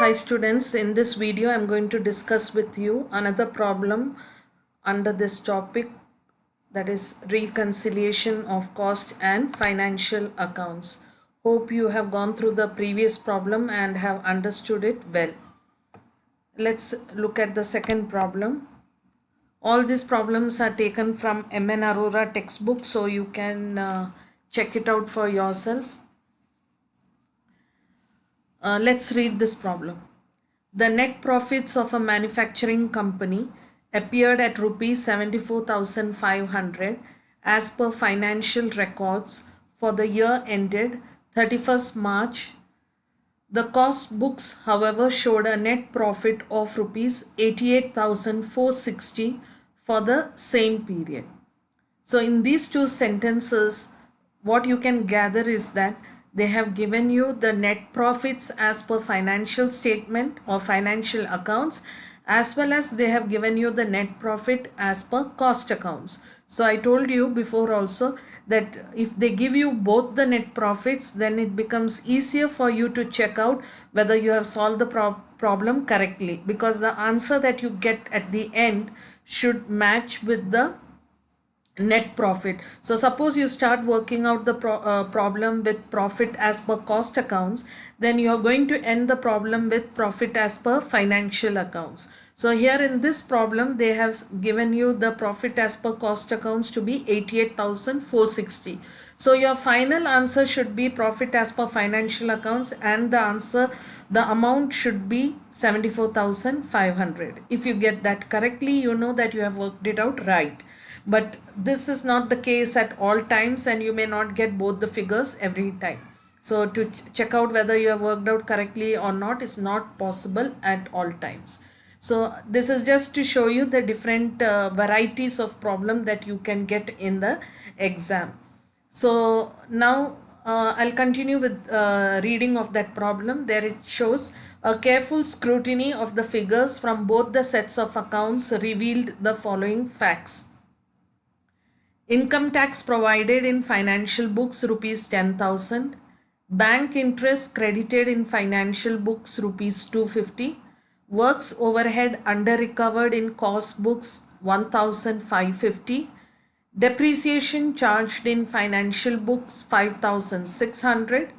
Hi students, in this video I'm going to discuss with you another problem under this topic, that is reconciliation of cost and financial accounts. Hope you have gone through the previous problem and have understood it well. Let's look at the second problem. All these problems are taken from M.N. Arora textbook, so you can check it out for yourself. Let's read this problem. The net profits of a manufacturing company appeared at rupees 74,500 as per financial records for the year ended 31st March. The cost books, however, showed a net profit of rupees 88,460 for the same period. So in these two sentences, what you can gather is that they have given you the net profits as per financial statement or financial accounts, as well as they have given you the net profit as per cost accounts. So I told you before also that if they give you both the net profits, then it becomes easier for you to check out whether you have solved the problem correctly, because the answer that you get at the end should match with the net profit. So suppose you start working out the problem with profit as per cost accounts, then you are going to end the problem with profit as per financial accounts. So here in this problem they have given you the profit as per cost accounts to be 88,460. So your final answer should be profit as per financial accounts, and the amount should be 74,500. If you get that correctly, you know that you have worked it out right. But this is not the case at all times, and you may not get both the figures every time. So to check out whether you have worked out correctly or not is not possible at all times. So this is just to show you the different varieties of problem that you can get in the exam. So now I'll continue with reading of that problem. There it shows a careful scrutiny of the figures from both the sets of accounts revealed the following facts. Income tax provided in financial books rupees 10,000. Bank interest credited in financial books rupees 250. Works overhead under recovered in cost books 1,550. Depreciation charged in financial books 5,600.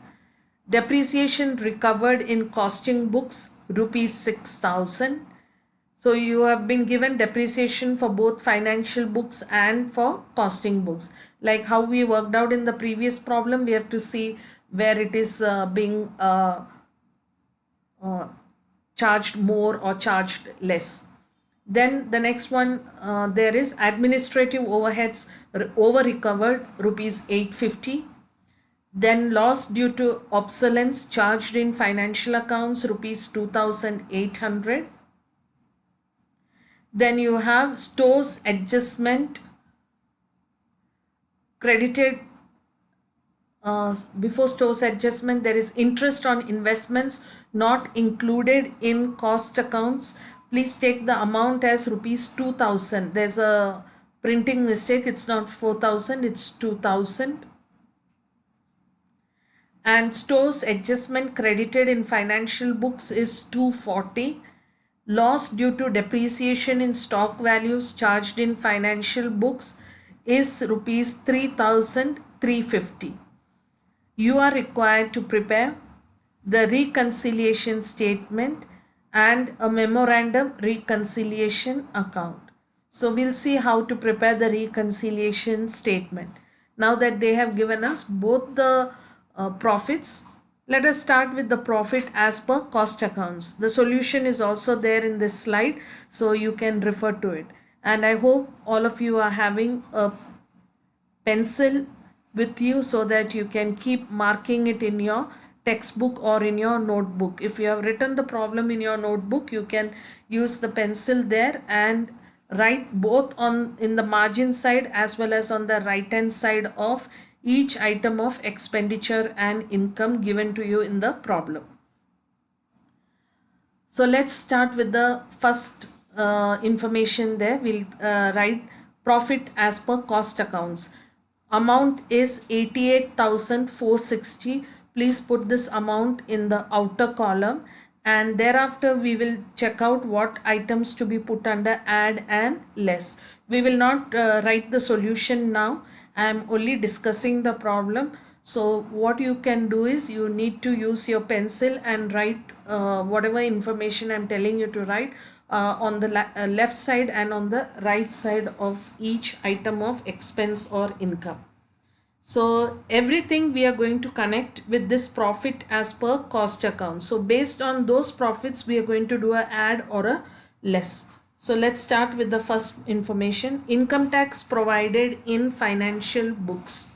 Depreciation recovered in costing books rupees 6,000. So you have been given depreciation for both financial books and for costing books. Like how we worked out in the previous problem, we have to see where it is being charged more or charged less. Then the next one, there is administrative overheads over recovered rupees 850. Then loss due to obsolescence charged in financial accounts rupees 2,800. Then you have stores adjustment credited. Before stores adjustment, there is interest on investments not included in cost accounts. Please take the amount as rupees 2,000. There's a printing mistake. It's not 4,000, it's 2,000. And stores adjustment credited in financial books is 240. Loss due to depreciation in stock values charged in financial books is rupees 3,350. You are required to prepare the reconciliation statement and a memorandum reconciliation account. So we'll see how to prepare the reconciliation statement. Now that they have given us both the profits, let us start with the profit as per cost accounts. The solution is also there in this slide, so you can refer to it. And I hope all of you are having a pencil with you so that you can keep marking it in your textbook or in your notebook. If you have written the problem in your notebook, you can use the pencil there and write both in the margin side as well as on the right hand side of each item of expenditure and income given to you in the problem. So let's start with the first information there. We'll write profit as per cost accounts. Amount is 88,460. Please put this amount in the outer column, and thereafter we will check out what items to be put under add and less. We will not write the solution now. I am only discussing the problem. So what you can do is you need to use your pencil and write whatever information I'm telling you to write on the left side and on the right side of each item of expense or income. So everything we are going to connect with this profit as per cost account. So based on those profits, we are going to do a add or a less. So let's start with the first information. Income tax provided in financial books.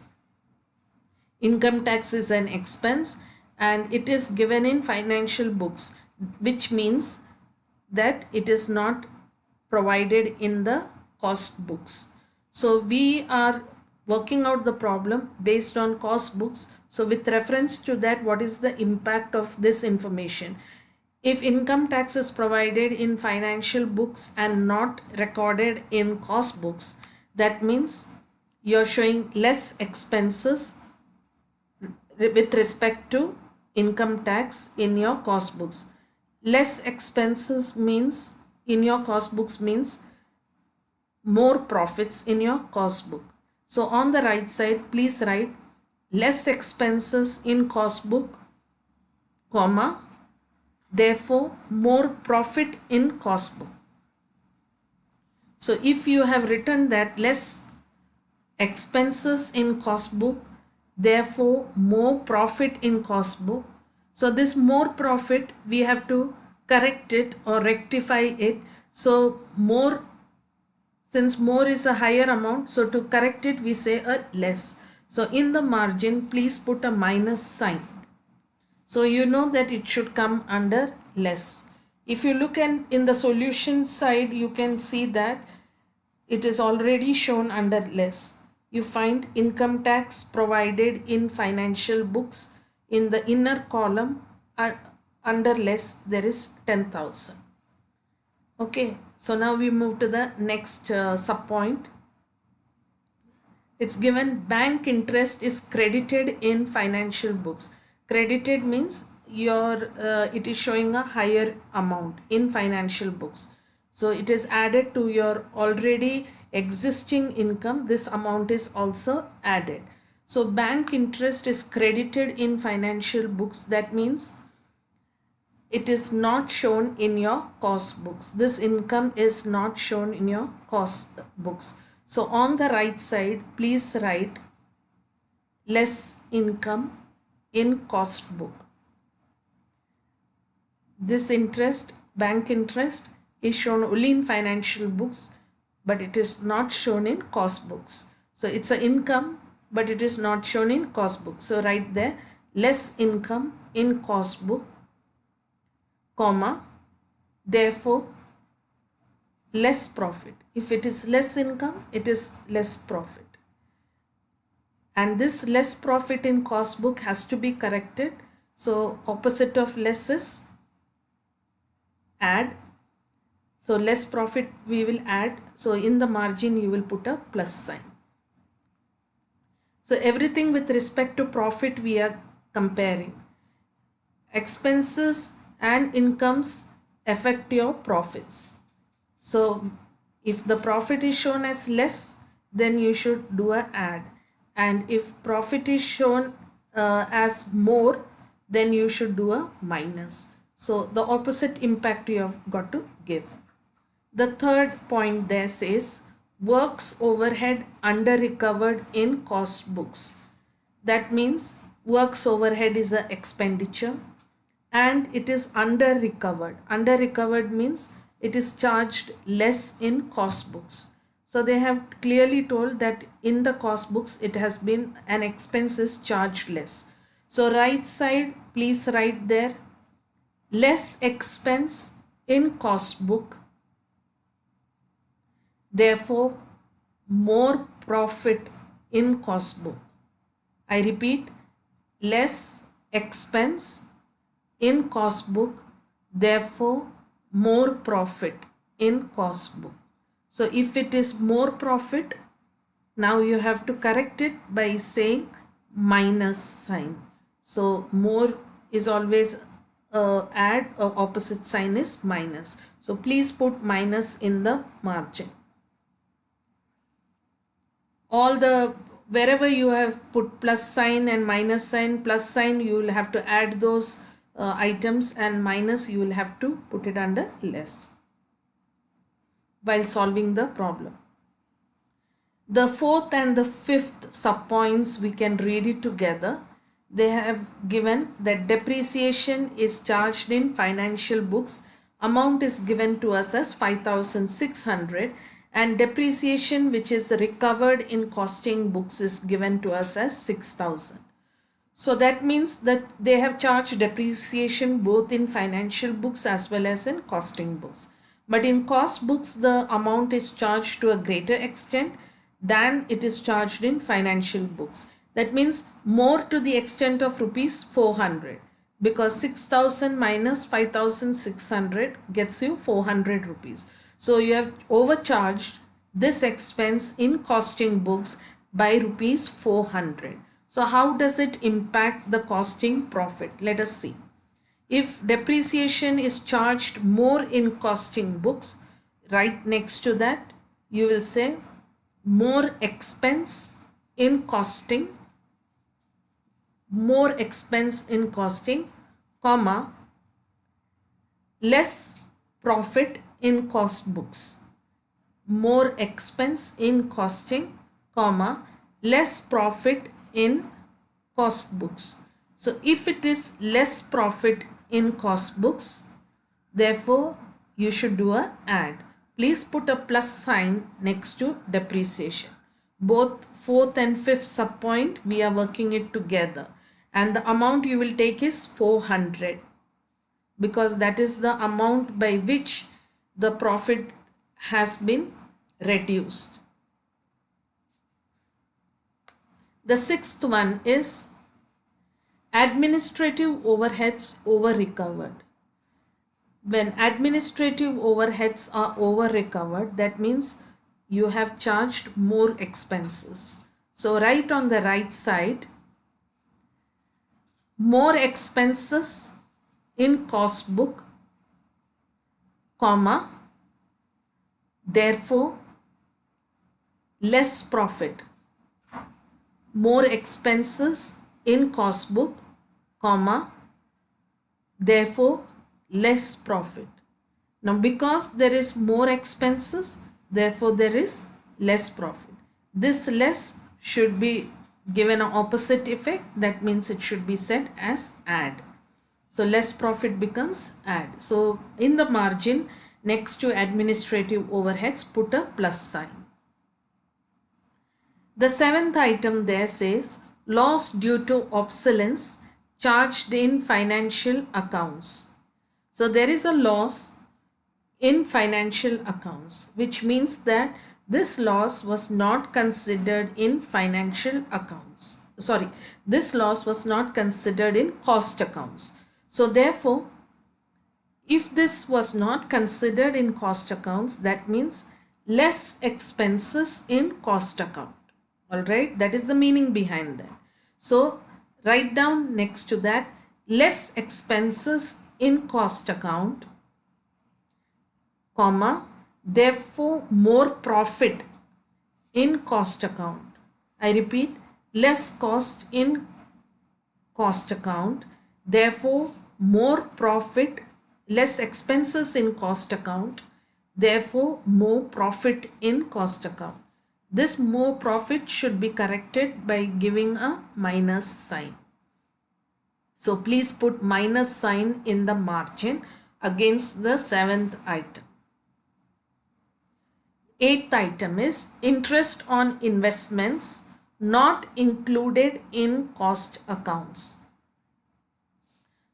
Income tax is an expense and it is given in financial books, which means that it is not provided in the cost books. So we are working out the problem based on cost books. So with reference to that, what is the impact of this information? If income tax is provided in financial books and not recorded in cost books, that means you're showing less expenses with respect to income tax in your cost books. Less expenses means in your cost books means more profits in your cost book. So on the right side, please write less expenses in cost book, comma, therefore more profit in cost book. So if you have written that less expenses in cost book, therefore more profit in cost book. So this more profit, we have to correct it or rectify it. So more, since more is a higher amount, so to correct it, we say a less. So in the margin, please put a minus sign. So you know that it should come under less. If you look in the solution side, you can see that it is already shown under less. You find income tax provided in financial books. In the inner column under less, there is 10,000. Okay, so now we move to the next sub point. It's given bank interest is credited in financial books. Credited means it is showing a higher amount in financial books. So it is added to your already existing income. This amount is also added. So bank interest is credited in financial books. That means it is not shown in your cost books. This income is not shown in your cost books. So on the right side, please write less income in cost book. This interest, bank interest, is shown only in financial books, but it is not shown in cost books. So it's an income, but it is not shown in cost book. So write there less income in cost book, comma, therefore less profit. If it is less income, it is less profit. And this less profit in cost book has to be corrected. So opposite of less is add. So less profit we will add. So in the margin you will put a plus sign. So everything with respect to profit we are comparing. Expenses and incomes affect your profits. So if the profit is shown as less, then you should do a add. And if profit is shown as more, then you should do a minus. So the opposite impact you have got to give. The third point there says works overhead under recovered in cost books. That means works overhead is an expenditure and it is under recovered. Under recovered means it is charged less in cost books. So they have clearly told that in the cost books it has been an expense is charged less. So right side, please write there less expense in cost book, therefore more profit in cost book. I repeat, less expense in cost book, therefore more profit in cost book. So if it is more profit, now you have to correct it by saying minus sign. So more is always add, opposite sign is minus. So please put minus in the margin. All the, wherever you have put plus sign and minus sign, plus sign you will have to add those items, and minus you will have to put it under less while solving the problem. The fourth and the fifth subpoints, we can read it together. They have given that depreciation is charged in financial books. Amount is given to us as 5,600, and depreciation which is recovered in costing books is given to us as 6,000. So that means that they have charged depreciation both in financial books as well as in costing books. But in cost books, the amount is charged to a greater extent than it is charged in financial books. That means more to the extent of rupees 400, because 6,000 minus 5,600 gets you 400 rupees. So you have overcharged this expense in costing books by rupees 400. So how does it impact the costing profit? Let us see. If depreciation is charged more in costing books, right next to that you will say more expense in costing, more expense in costing, comma, less profit in cost books. More expense in costing, comma, less profit in cost books. So if it is less profit in cost books, therefore you should do a add. Please put a plus sign next to depreciation. Both fourth and fifth subpoint, we are working it together, and the amount you will take is 400, because that is the amount by which the profit has been reduced. The sixth one is administrative overheads over recovered. When administrative overheads are over recovered, that means you have charged more expenses. So write on the right side, more expenses in cost book, comma, therefore less profit. More expenses in cost book, comma, therefore less profit. Now because there is more expenses, therefore there is less profit. This less should be given an opposite effect. That means it should be said as add. So less profit becomes add. So in the margin next to administrative overheads, put a plus sign. The seventh item there says loss due to obsolescence charged in financial accounts. So there is a loss in financial accounts, which means that this loss was not considered in financial accounts. Sorry, this loss was not considered in cost accounts. So therefore, if this was not considered in cost accounts, that means less expenses in cost account. All right, that is the meaning behind that. So write down next to that less expenses in cost account, comma, therefore more profit in cost account. I repeat, less cost in cost account, therefore more profit, less expenses in cost account, therefore more profit in cost account. This more profit should be corrected by giving a minus sign. So please put minus sign in the margin against the seventh item. Eighth item is interest on investments not included in cost accounts.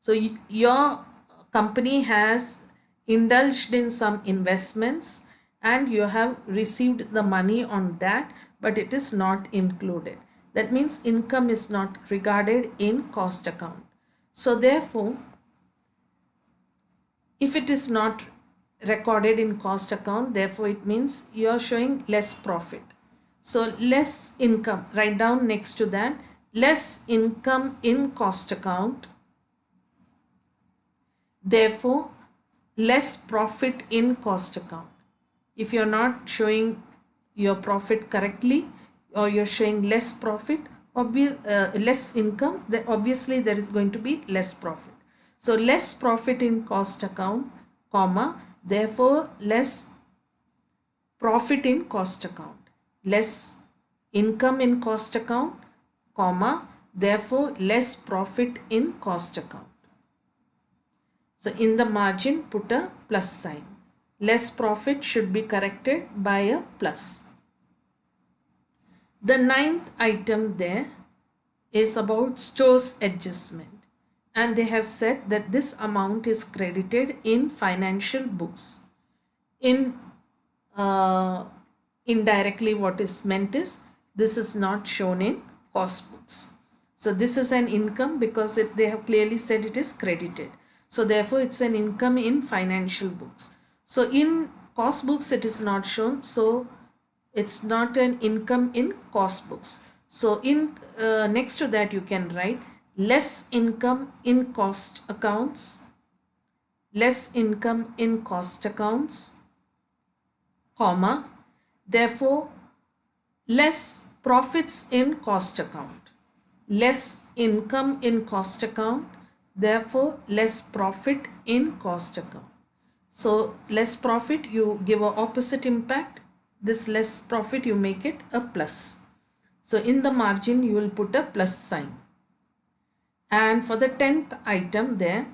So your company has indulged in some investments and you have received the money on that, but it is not included. That means income is not regarded in cost account. So therefore, if it is not recorded in cost account, therefore it means you are showing less profit. So less income, write down next to that, less income in cost account, Therefore, less profit in cost account. If you're not showing your profit correctly, or you're showing less profit, less income, then obviously there is going to be less profit. So less profit in cost account, comma, therefore less profit in cost account, less income in cost account, comma, therefore less profit in cost account. So in the margin, put a plus sign. Less profit should be corrected by a plus. The ninth item there is about stores adjustment, and they have said that this amount is credited in financial books. In indirectly, what is meant is this is not shown in cost books. So this is an income because they have clearly said it is credited. So therefore it's an income in financial books. So in cost books it is not shown. So it's not an income in cost books. So in next to that you can write less income in cost accounts, less income in cost accounts, comma, therefore less profits in cost account, less income in cost account, therefore less profit in cost account. So less profit, you give a opposite impact. This less profit, you make it a plus. So in the margin you will put a plus sign. And for the 10th item there,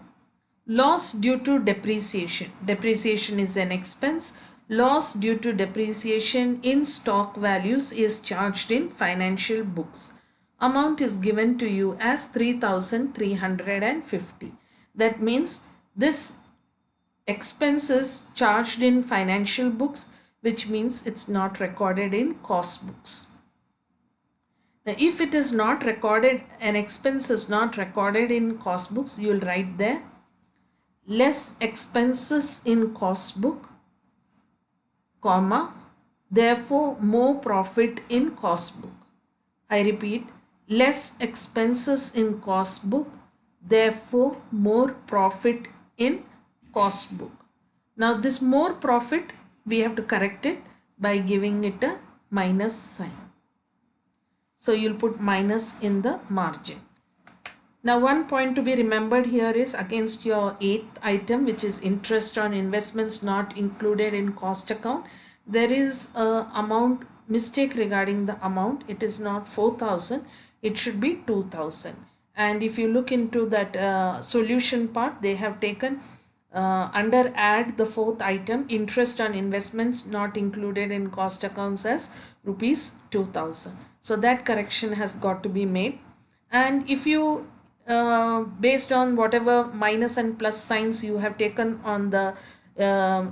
loss due to depreciation. Depreciation is an expense. Loss due to depreciation in stock values is charged in financial books. Amount is given to you as 3,350. That means this expense is charged in financial books, which means it's not recorded in cost books. Now, if it is not recorded, an expense is not recorded in cost books, you will write there less expenses in cost book, comma, therefore more profit in cost book. I repeat, less expenses in cost book, therefore more profit in cost book. Now this more profit, we have to correct it by giving it a minus sign. So you'll put minus in the margin. Now one point to be remembered here is against your 8th item, which is interest on investments not included in cost account. There is a amount mistake regarding the amount. It is not 4,000, it should be 2,000. And if you look into that solution part, they have taken under add the 4th item, interest on investments not included in cost accounts, as rupees 2,000. So that correction has got to be made. And if you based on whatever minus and plus signs you have taken on the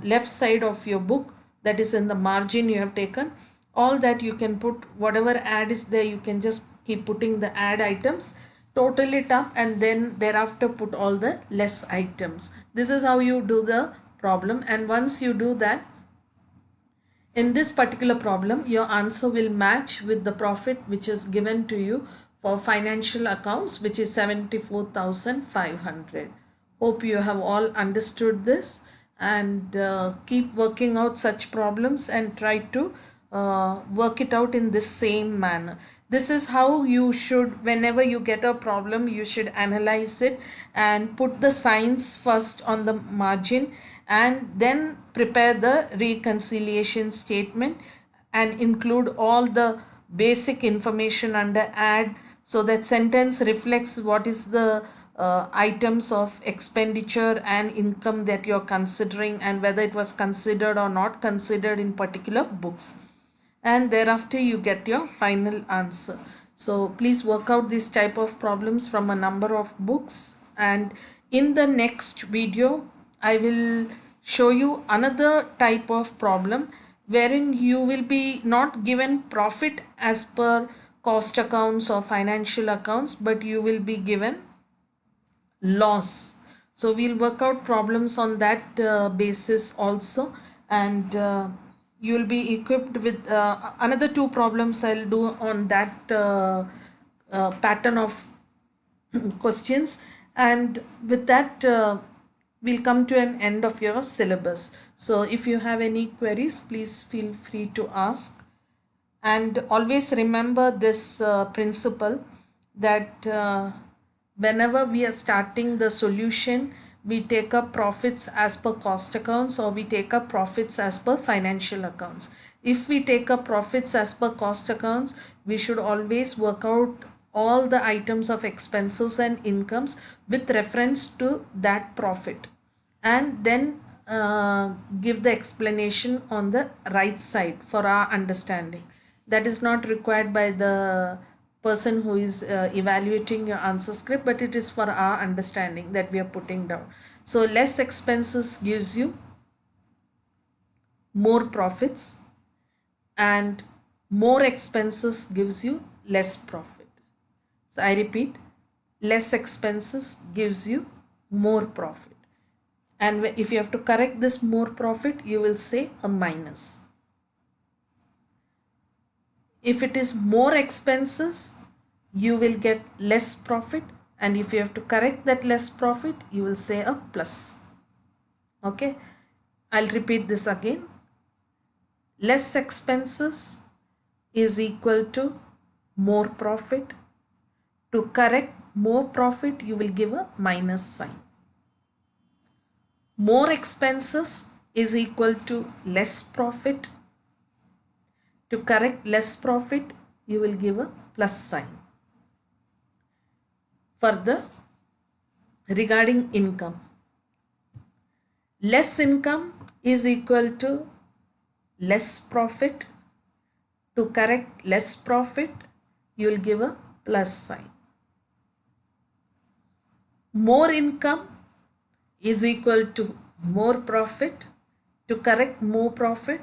left side of your book, that is in the margin you have taken, all that you can put, whatever add is there, you can just keep putting the add items, total it up, and then thereafter put all the less items. This is how you do the problem. And once you do that, in this particular problem, your answer will match with the profit which is given to you for financial accounts, which is 74,500. Hope you have all understood this, and keep working out such problems and try to work it out in this same manner. This is how you should, whenever you get a problem, you should analyze it and put the signs first on the margin, and then prepare the reconciliation statement and include all the basic information under add, so that sentence reflects what is the items of expenditure and income that you're considering, and whether it was considered or not considered in particular books. And thereafter you get your final answer. So please work out this type of problems from a number of books, and in the next video I will show you another type of problem wherein you will be not given profit as per cost accounts or financial accounts, but you will be given loss. So we'll work out problems on that basis also, and you will be equipped with another 2 problems I'll do on that pattern of questions. And with that we'll come to an end of your syllabus. So if you have any queries, please feel free to ask. And always remember this principle that whenever we are starting the solution, we take up profits as per cost accounts, or we take up profits as per financial accounts. If we take up profits as per cost accounts, we should always work out all the items of expenses and incomes with reference to that profit, and then give the explanation on the right side for our understanding. That is not required by the person who is evaluating your answer script, but it is for our understanding that we are putting down. So less expenses gives you more profits, and more expenses gives you less profit. So I repeat, less expenses gives you more profit. And if you have to correct this more profit, you will say a minus. If it is more expenses, you will get less profit. And if you have to correct that less profit, you will say a plus. Okay, I'll repeat this again. Less expenses is equal to more profit. To correct more profit, you will give a minus sign. More expenses is equal to less profit. To correct less profit, you will give a plus sign. Further, regarding income, less income is equal to less profit. To correct less profit, you will give a plus sign. More income is equal to more profit. To correct more profit,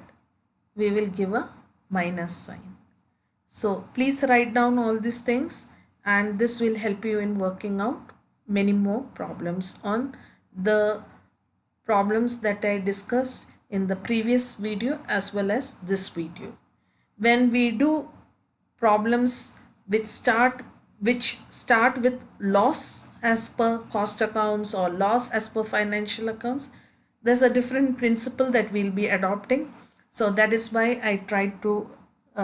we will give a minus sign. So please write down all these things, and this will help you in working out many more problems on the problems that I discussed in the previous video as well as this video. When we do problems which start with loss as per cost accounts or loss as per financial accounts, there's a different principle that we'll be adopting. So that is why I tried to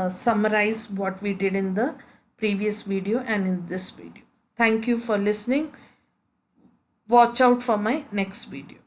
summarize what we did in the previous video and in this video. Thank you for listening. Watch out for my next video.